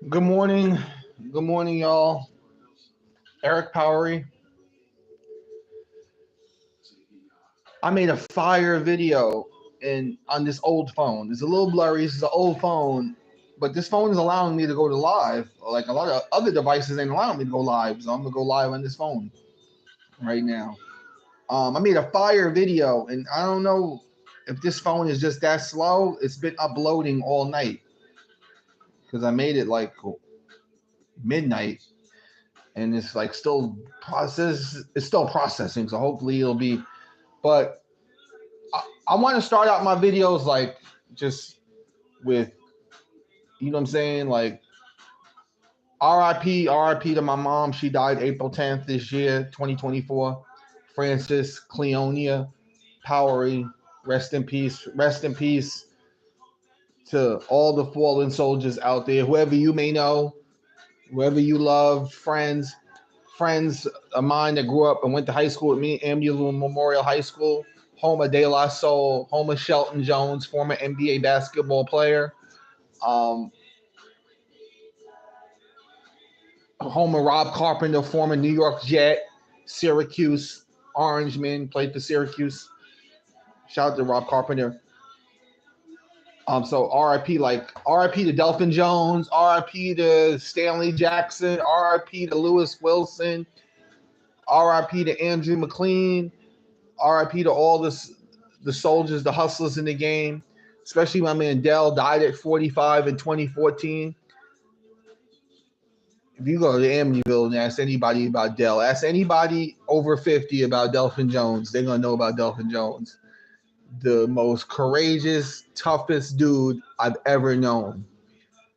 Good morning. Good morning, y'all. Erik Powery. I made a fire video on this old phone. It's a little blurry. It's an old phone, but this phone is allowing me to go to live. Like a lot of other devices ain't allowing me to go live, so I'm gonna go live on this phone right now. I made a fire video, and I don't know if this phone is just that slow. It's been uploading all night because I made it like midnight, and it's like still process. It's still processing, so hopefully it'll be. But I want to start out my videos like just with, you know what I'm saying, like RIP to my mom. She died April 10th this year, 2024. Frances Cleonia Powery, rest in peace. Rest in peace to all the fallen soldiers out there, whoever you may know, whoever you love, friends of mine that grew up and went to high school with me, Amiable Memorial High School, home of De La Soul, home of Shelton Jones, former NBA basketball player, um, home of Rob Carpenter, former New York Jet, Syracuse Orangeman, played for Syracuse. Shout out to Rob Carpenter. So RIP, like RIP to Delphin Jones, RIP to Stanley Jackson, RIP to Lewis Wilson, RIP to Andrew McLean, RIP to all the soldiers, the hustlers in the game, especially my man Dell died at 45 in 2014. If you go to Amityville and ask anybody about Dell, ask anybody over 50 about Delphin Jones, they're gonna know about Delphin Jones. The most courageous, toughest dude I've ever known.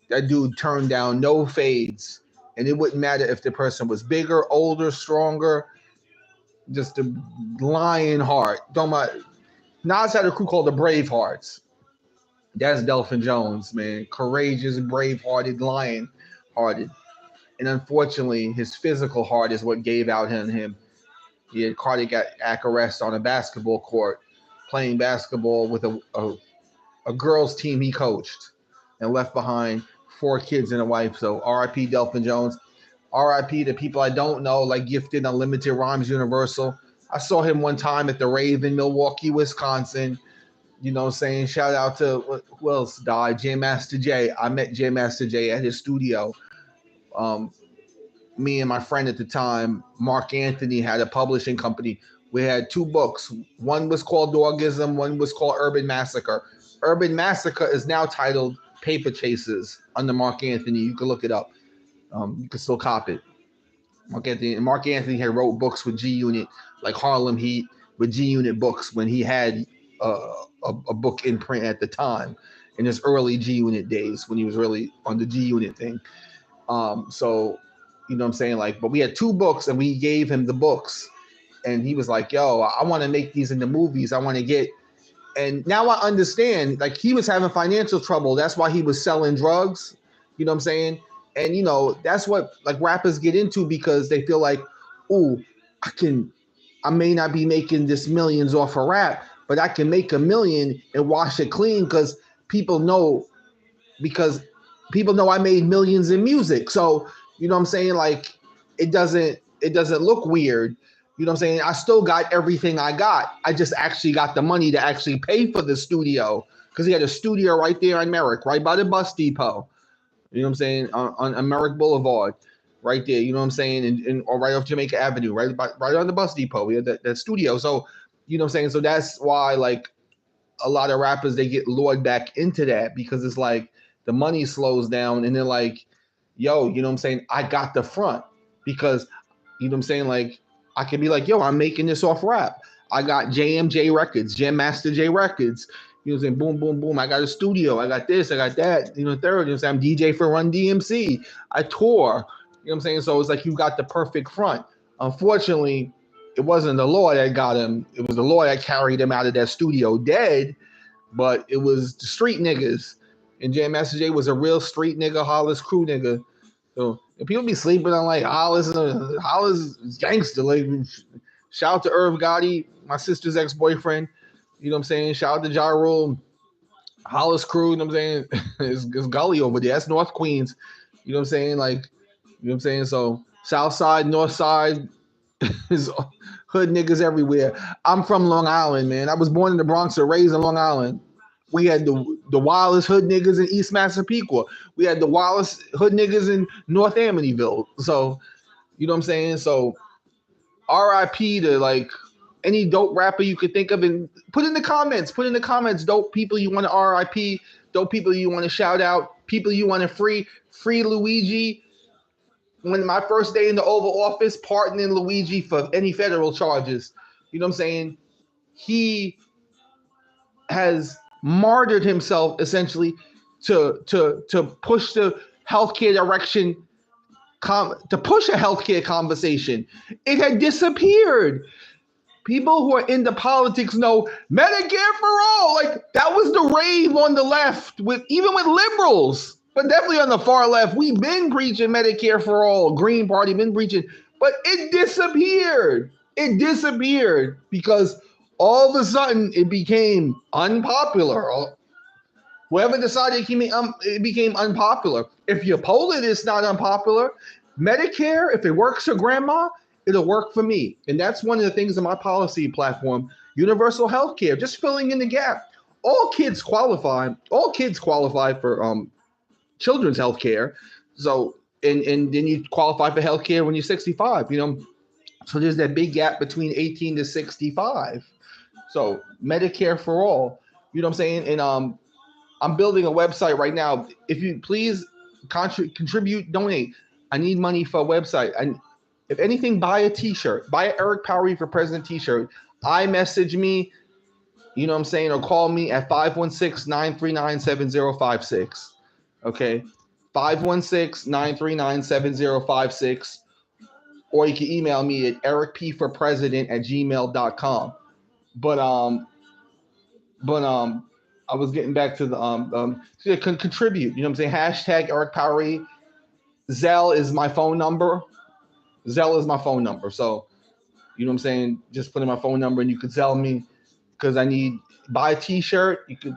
That dude turned down no fades. And it wouldn't matter if the person was bigger, older, stronger, just a lion heart. Don't mind. Nas had a crew called the Bravehearts. That's Delphin Jones, man. Courageous, brave-hearted, lion-hearted. And unfortunately, his physical heart is what gave out on him. He had cardiac arrest on a basketball court, playing basketball with a girls' team he coached, and left behind 4 kids and a wife. So R.I.P. Delphin Jones. R.I.P. to people I don't know, like Gifted, Unlimited, Rhymes Universal. I saw him one time at the Rave in Milwaukee, Wisconsin. You know what I'm saying? Shout out to who else died? Jam Master Jay. I met Jam Master Jay at his studio. Um, Me and my friend at the time, Mark Anthony, had a publishing company. We had 2 books. One was called Dogism, one was called Urban Massacre. Urban Massacre is now titled Paper Chasers under Mark Anthony. You can look it up. You can still cop it. Mark Anthony had wrote books with G Unit, like Harlem Heat, with G Unit books when he had a book in print at the time in his early G Unit days when he was really on the G Unit thing. So, you know what I'm saying? Like, but we had 2 books and we gave him the books. And he was like, yo, I want to make these into movies. I want to get. And now I understand, like, he was having financial trouble. That's why he was selling drugs. You know what I'm saying? And, that's what, like, rappers get into because they feel like, ooh, I may not be making this millions off a rap, but I can make a million and wash it clean people know, because people know I made millions in music. So, you know what I'm saying? Like, it doesn't look weird. You know what I'm saying? I still got everything I got. I just actually got the money to actually pay for the studio because he had a studio right there on Merrick, right by the bus depot. You know what I'm saying? On Merrick Boulevard, right there. You know what I'm saying? Or right off Jamaica Avenue, right on the bus depot. We had that studio. So, you know what I'm saying? So that's why, like, a lot of rappers, they get lured back into that because it's like the money slows down and they're like, yo, you know what I'm saying? I got the front because, you know what I'm saying? Like, I can be like, yo, I'm making this off rap. I got JMJ Records, Jam Master J Records. You know what I'm saying? Boom, boom, boom. I got a studio. I got this. I got that. You know, third. You know what I'm saying? I'm DJ for Run DMC. I tour. You know what I'm saying? So it's like you got the perfect front. Unfortunately, it wasn't the law that got him. It was the law that carried him out of that studio dead. But it was the street niggas. And Jam Master Jay was a real street nigga, Hollis crew nigga. So if people be sleeping on like Hollis is gangster. Like, shout out to Irv Gotti, my sister's ex-boyfriend. You know what I'm saying? Shout out to Ja Rule, Hollis crew. You know what I'm saying? It's Gully over there. That's North Queens. You know what I'm saying? Like, you know what I'm saying? So South Side, North Side is hood niggas everywhere. I'm from Long Island, man. I was born in the Bronx or raised in Long Island. We had the wildest hood niggas in East Massapequa. We had the wildest hood niggas in North Amityville. So, you know what I'm saying? So RIP to like any dope rapper you could think of, and put in the comments. Put in the comments dope people you want to RIP, dope people you want to shout out, people you want to free. Free Luigi. When my first day in the Oval Office, pardoning Luigi for any federal charges. You know what I'm saying? He has martyred himself essentially to push the healthcare direction, to push a healthcare conversation. It had disappeared. People who are into politics know Medicare for all. Like that was the rave on the left, with even with liberals, but definitely on the far left. We've been preaching Medicare for all. Green Party been preaching, but it disappeared. It disappeared because all of a sudden it became unpopular. Whoever decided it became unpopular. If you poll it, it's not unpopular. Medicare, if it works for grandma, it'll work for me. And that's one of the things in my policy platform, universal health care, just filling in the gap. All kids qualify for children's health care. So, and then you qualify for health care when you're 65, you know. So there's that big gap between 18 to 65. So Medicare for all, you know what I'm saying? And I'm building a website right now. If you please contribute, donate. I need money for a website. And if anything, buy a t-shirt. Buy an Erik Powery for President t-shirt. iMessage me, you know what I'm saying, or call me at 516-939-7056. Okay? 516-939-7056. Or you can email me at ericpforpresident@gmail.com. But I was getting back to the contribute. You know what I'm saying? Hashtag Erik Powery. Zelle is my phone number. So, you know what I'm saying? Just put in my phone number and you could Zelle me because I need buy a t-shirt. You could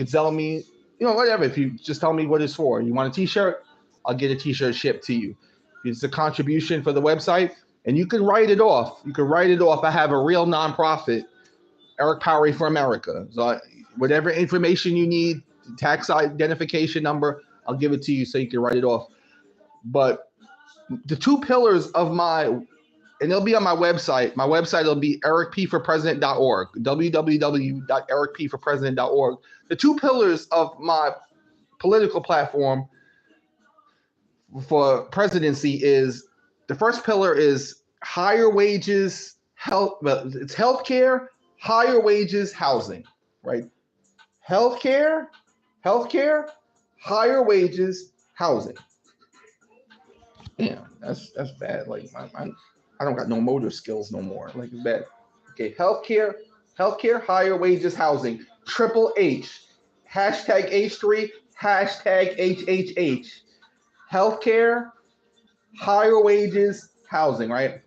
Zelle me, you know, whatever. If you just tell me what it's for. You want a t-shirt? I'll get a t-shirt shipped to you. It's a contribution for the website, and you can write it off. I have a real nonprofit, Erik Powery for America. So whatever information you need, tax identification number, I'll give it to you so you can write it off. But the two pillars of and it'll be on my website. My website will be ericpforpresident.org, www.ericpforpresident.org. The two pillars of my political platform for presidency is, the first pillar is higher wages, it's healthcare, higher wages, housing, right? Healthcare, higher wages, housing. Damn, that's bad. Like I don't got no motor skills no more. Like it's bad. Okay, healthcare, higher wages, housing. Triple H. Hashtag H3. Hashtag HHH. Healthcare, higher wages, housing. Right.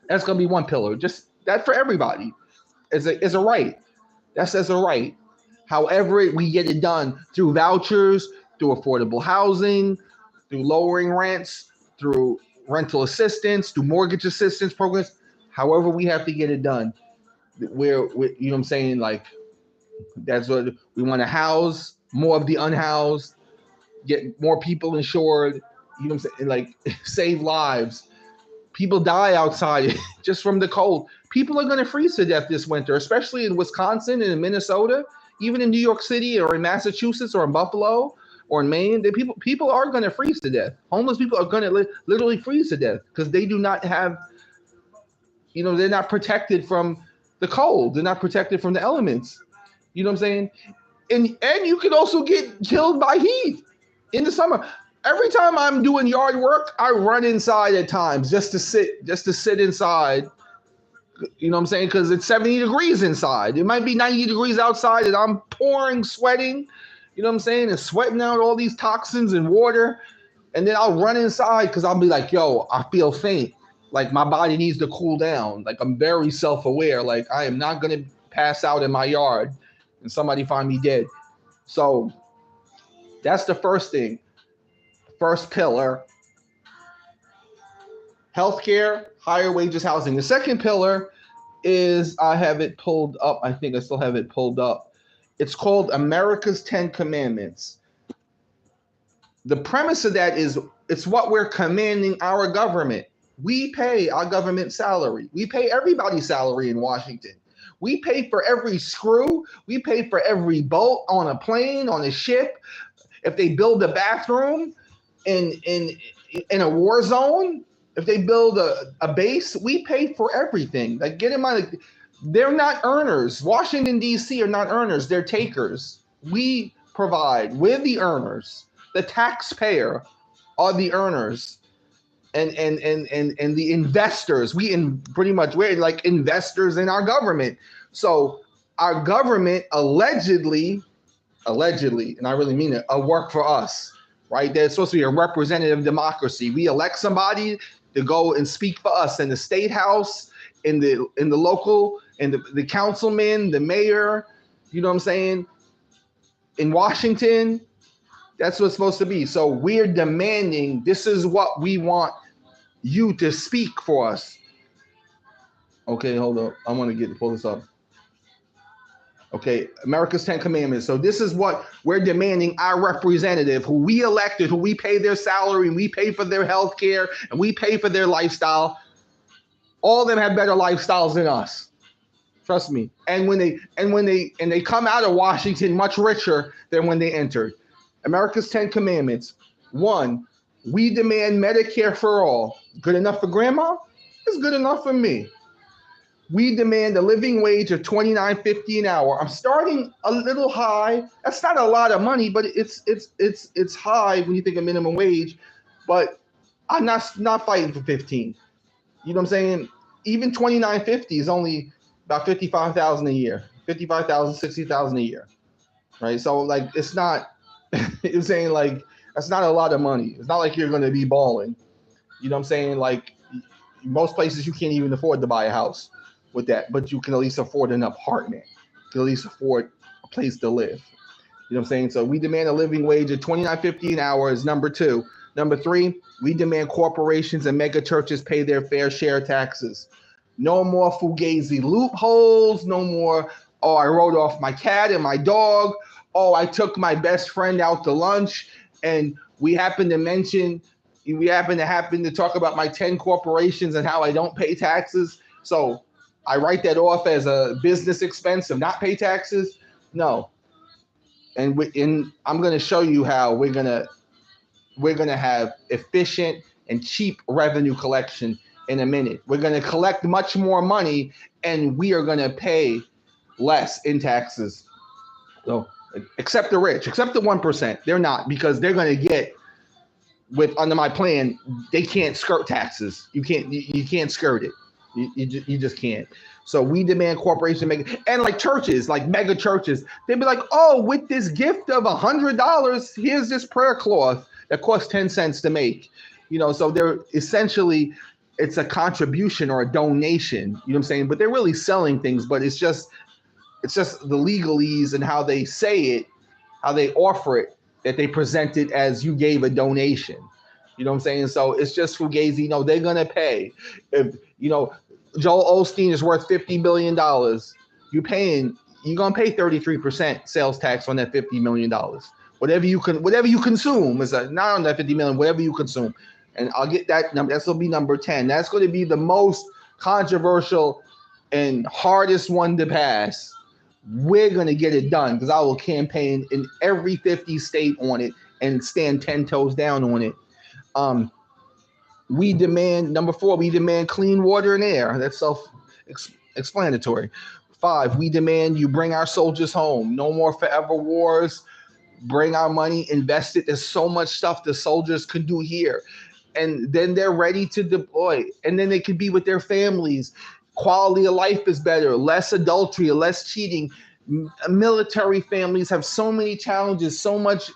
That's gonna be one pillar. Just that for everybody. Is a right. That's as a right. However, we get it done through vouchers, through affordable housing, through lowering rents, through rental assistance, through mortgage assistance programs. However, we have to get it done. We're you know what I'm saying? Like, that's what we want to house more of the unhoused, get more people insured, you know what I'm saying? Like, save lives. People die outside just from the cold. People are going to freeze to death this winter, especially in Wisconsin and in Minnesota, even in New York City or in Massachusetts or in Buffalo or in Maine. People are going to freeze to death. Homeless people are going to literally freeze to death because they do not have, you know, they're not protected from the cold. They're not protected from the elements. You know what I'm saying? And you can also get killed by heat in the summer. Every time I'm doing yard work, I run inside at times just to sit inside. You know what I'm saying? Because it's 70 degrees inside. It might be 90 degrees outside and I'm pouring, sweating, you know what I'm saying? And sweating out all these toxins and water. And then I'll run inside because I'll be like, yo, I feel faint. Like my body needs to cool down. Like I'm very self-aware. Like I am not going to pass out in my yard and somebody find me dead. So that's the first thing. First pillar, healthcare, higher wages, housing. The second pillar is, I have it pulled up. I think I still have it pulled up. It's called America's 10 Commandments. The premise of that is it's what we're commanding our government. We pay our government salary. We pay everybody's salary in Washington. We pay for every screw. We pay for every bolt on a plane, on a ship. If they build a bathroom in a war zone, if they build a base, we pay for everything. Like, get in mind, like, they're not earners. Washington, D.C. are not earners. They're takers. We provide. We're the earners. The taxpayer are the earners. And the investors. We're like investors in our government. So our government allegedly, and I really mean it, work for us. Right? There's supposed to be a representative democracy. We elect somebody to go and speak for us in the state house, in the local, and the councilman, the mayor, you know what I'm saying? In Washington, that's what it's supposed to be. So we're demanding, this is what we want you to speak for us. Okay, hold up. I want to pull this up. Okay, America's 10 Commandments. So this is what we're demanding our representative, who we elected, who we pay their salary, and we pay for their health care, and we pay for their lifestyle. All of them have better lifestyles than us. Trust me. And when they come out of Washington much richer than when they entered. America's 10 Commandments. 1, we demand Medicare for all. Good enough for grandma? It's good enough for me. We demand a living wage of $29.50 an hour. I'm starting a little high. That's not a lot of money, but it's high when you think of minimum wage. But I'm not fighting for 15. You know what I'm saying? Even $29.50 is only about $55,000 a year. $55,000, $60,000 a year. Right? So like, it's not. You're saying, like, that's not a lot of money. It's not like you're going to be balling. You know what I'm saying? Like, most places you can't even afford to buy a house with that, but you can at least afford an apartment. You can at least afford a place to live. You know what I'm saying? So we demand a living wage of $29.50 an hour is number 2. Number 3, we demand corporations and mega churches pay their fair share of taxes. No more fugazi loopholes. No more, oh, I wrote off my cat and my dog. Oh, I took my best friend out to lunch, and we happen to talk about my 10 corporations and how I don't pay taxes. So I write that off as a business expense of not pay taxes. No. And I'm going to show you how we're going to have efficient and cheap revenue collection in a minute. We're going to collect much more money, and we are going to pay less in taxes. So, except the rich, except the 1%. They're not, because they're going to get, under my plan, they can't skirt taxes. You can't skirt it. You just can't. So we demand corporations and like churches, like mega churches, they'd be like, oh, with this gift of $100, here's this prayer cloth that costs 10 cents to make. You know, so they're essentially, it's a contribution or a donation. You know what I'm saying? But they're really selling things, but it's just the legalese and how they say it, how they offer it, that they present it as you gave a donation. You know what I'm saying? So it's just fugazi. You know, they're going to pay. If, you know, Joel Osteen is worth $50 million. You're going to pay 33% sales tax on that $50 million. Whatever you consume is not on that $50 million, whatever you consume. And I'll get that number. That's going to be number 10. That's going to be the most controversial and hardest one to pass. We're going to get it done because I will campaign in every 50 state on it and stand 10 toes down on it. We demand, number 4, we demand clean water and air. That's self-explanatory. 5, we demand you bring our soldiers home. No more forever wars. Bring our money, invest it. There's so much stuff the soldiers can do here. And then they're ready to deploy. And then they can be with their families. Quality of life is better, less adultery, less cheating. Military families have so many challenges, so much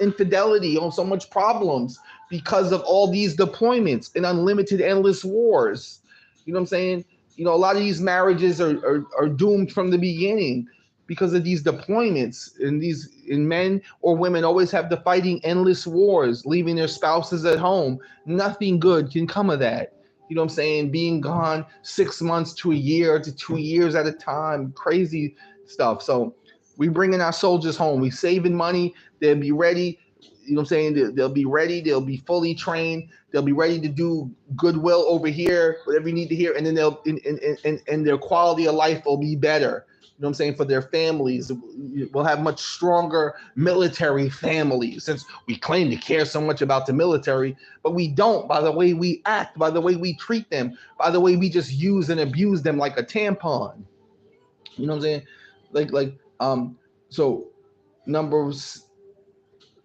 infidelity, so much problems because of all these deployments and unlimited, endless wars. You know what I'm saying? You know, a lot of these marriages are doomed from the beginning. because of these deployments, and men or women always have to fighting endless wars, leaving their spouses at home. Nothing good can come of that. You know what I'm saying? Being gone 6 months to a year to 2 years at a time, crazy stuff. So we bringing our soldiers home. We saving money. They'll be ready. You know what I'm saying? They'll be ready. They'll be fully trained. They'll be ready to do goodwill over here, whatever you need to hear, and then they'll and their quality of life will be better. You know what I'm saying? For their families, we'll have much stronger military families, since we claim to care so much about the military, but we don't, by the way we act, by the way we treat them, by the way we just use and abuse them like a tampon. You know what I'm saying? So number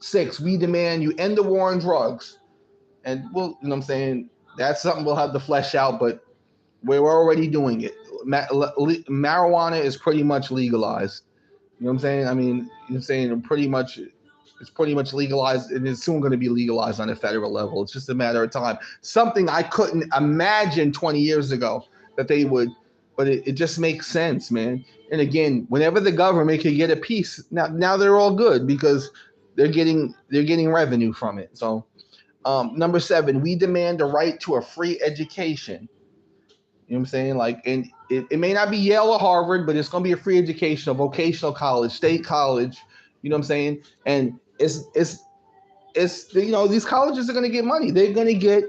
6, we demand you end the war on drugs. And we'll, you know what I'm saying? That's something we'll have to flesh out, but we're already doing it. Marijuana is pretty much legalized. You know what I'm saying? I mean, you're saying it's pretty much legalized, and it's soon going to be legalized on a federal level. It's just a matter of time. Something I couldn't imagine 20 years ago that they would, but it just makes sense, man. And again, whenever the government can get a piece, now they're all good because they're getting revenue from it. So number 7, we demand the right to a free education. You know what I'm saying? Like, and it may not be Yale or Harvard, but it's going to be a free education, a vocational college, state college. You know what I'm saying? And it's these colleges are going to get money. They're going to get,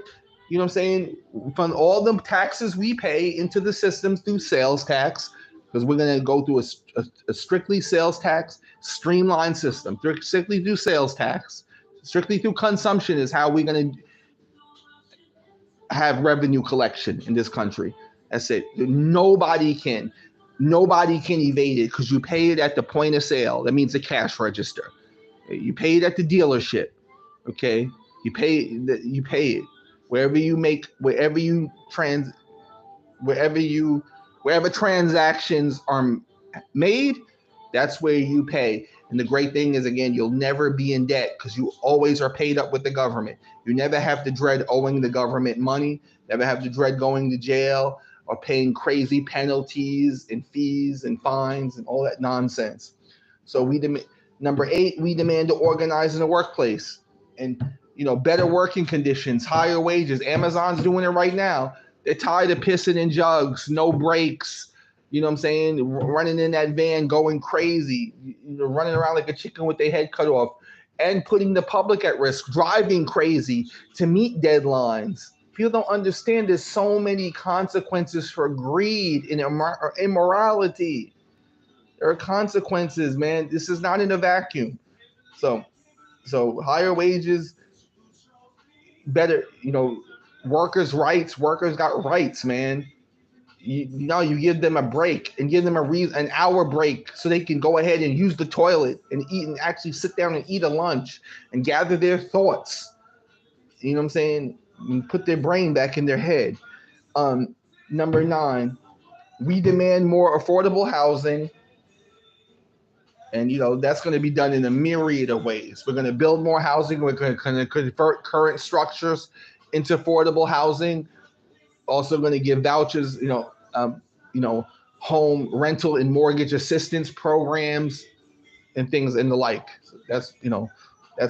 you know what I'm saying, from all the taxes we pay into the system through sales tax, because we're going to go through a strictly sales tax streamlined system, strictly through sales tax, strictly through consumption is how we're going to have revenue collection in this country. That's it. Nobody can evade it because you pay it at the point of sale. That means the cash register. You pay it at the dealership. Okay, you pay it wherever transactions are made. That's where you pay. And the great thing is, again, you'll never be in debt because you always are paid up with the government. You never have to dread owing the government money, never have to dread going to jail or paying crazy penalties and fees and fines and all that nonsense. So number 8, we demand to organize in the workplace and, better working conditions, higher wages. Amazon's doing it right now. They're tired of pissing in jugs, no breaks. You know what I'm saying? Running in that van, going crazy, running around like a chicken with their head cut off, and putting the public at risk, driving crazy to meet deadlines. People don't understand there's so many consequences for greed and immorality. There are consequences, man. This is not in a vacuum. So higher wages, better, workers' rights. Workers got rights, man. You give them a break and give them an hour break so they can go ahead and use the toilet and eat and actually sit down and eat a lunch and gather their thoughts. You know what I'm saying? And put their brain back in their head. Number 9, we demand more affordable housing. And, that's going to be done in a myriad of ways. We're going to build more housing. We're going to convert current structures into affordable housing. Also going to give vouchers, home rental and mortgage assistance programs and things and the like. So that's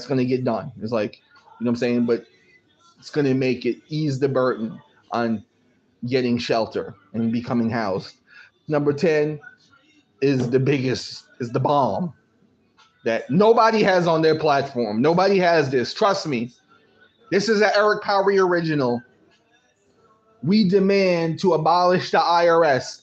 going to get done. It's like, what I'm saying? But it's going to make it ease the burden on getting shelter and becoming housed. Number 10 is the bomb that nobody has on their platform. Nobody has this. Trust me. This is an Erik Powery original. We demand to abolish the IRS.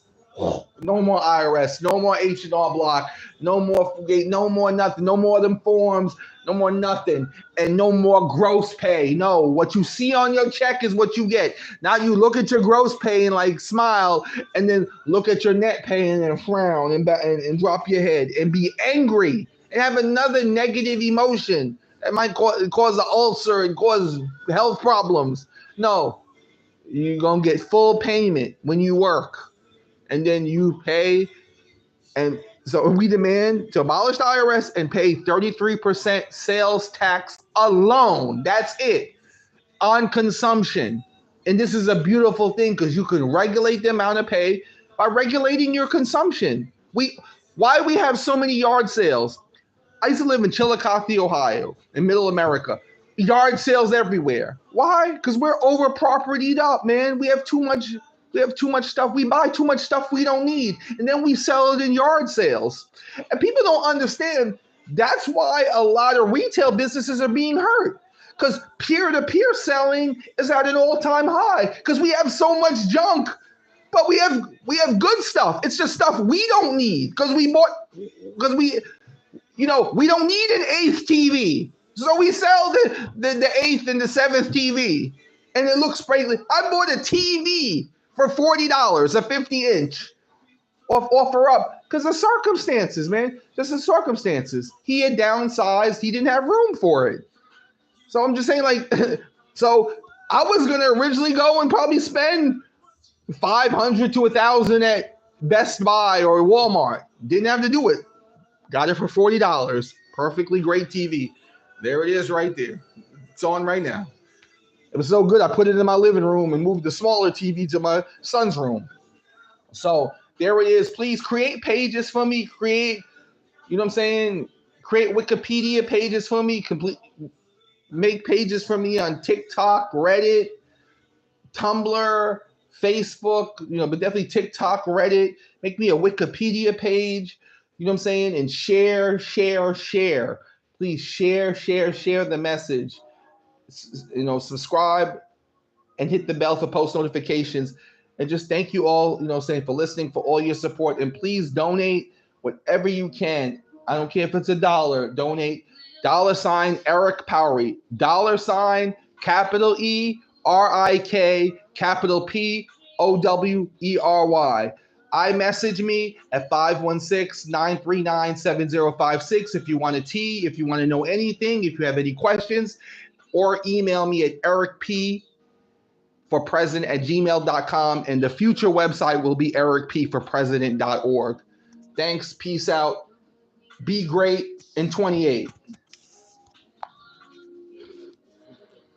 No more IRS. No more H&R Block. No more Fugate. No more nothing. No more of them forms. No more nothing. And no more gross pay. No, what you see on your check is what you get. Now you look at your gross pay and like smile, and then look at your net pay and frown and drop your head and be angry and have another negative emotion that might cause an ulcer and cause health problems. No. You're going to get full payment when you work, and then you pay. And so we demand to abolish the IRS and pay 33% sales tax alone. That's it, on consumption. And this is a beautiful thing because you can regulate the amount of pay by regulating your consumption. Why we have so many yard sales? I used to live in Chillicothe, Ohio, in middle America. Yard sales everywhere. Why? Because we're over propertied up, man. We have too much stuff. We buy too much stuff we don't need. And then we sell it in yard sales. And people don't understand that's why a lot of retail businesses are being hurt. Because peer-to-peer selling is at an all-time high. Because we have so much junk. But we have good stuff. It's just stuff we don't need. Because we don't need an 8th TV. So we sell the 8th and the 7th TV. And it looks great. I bought a TV for $40, a 50-inch. Offer up. Because of circumstances, man. Just the circumstances. He had downsized. He didn't have room for it. So I'm just saying, like, so I was going to originally go and probably spend $500 to $1,000 at Best Buy or Walmart. Didn't have to do it. Got it for $40. Perfectly great TV. There it is right there. It's on right now. It was so good, I put it in my living room and moved the smaller TV to my son's room. So there it is. Please create pages for me. Create Wikipedia pages for me. Make pages for me on TikTok, Reddit, Tumblr, Facebook, but definitely TikTok, Reddit. Make me a Wikipedia page. And share. Please share the message. Subscribe and hit the bell for post notifications. And just thank you all, for listening, for all your support. And please donate whatever you can. I don't care if it's $1. Donate $, Erik Powery. $, capital E, RIK, capital P, OWERY. iMessage me at 516-939-7056 if you want a tea, if you want to know anything, if you have any questions, or email me at ericpforpresident@gmail.com, and the future website will be ericpforpresident.org. Thanks. Peace out. Be great in 28.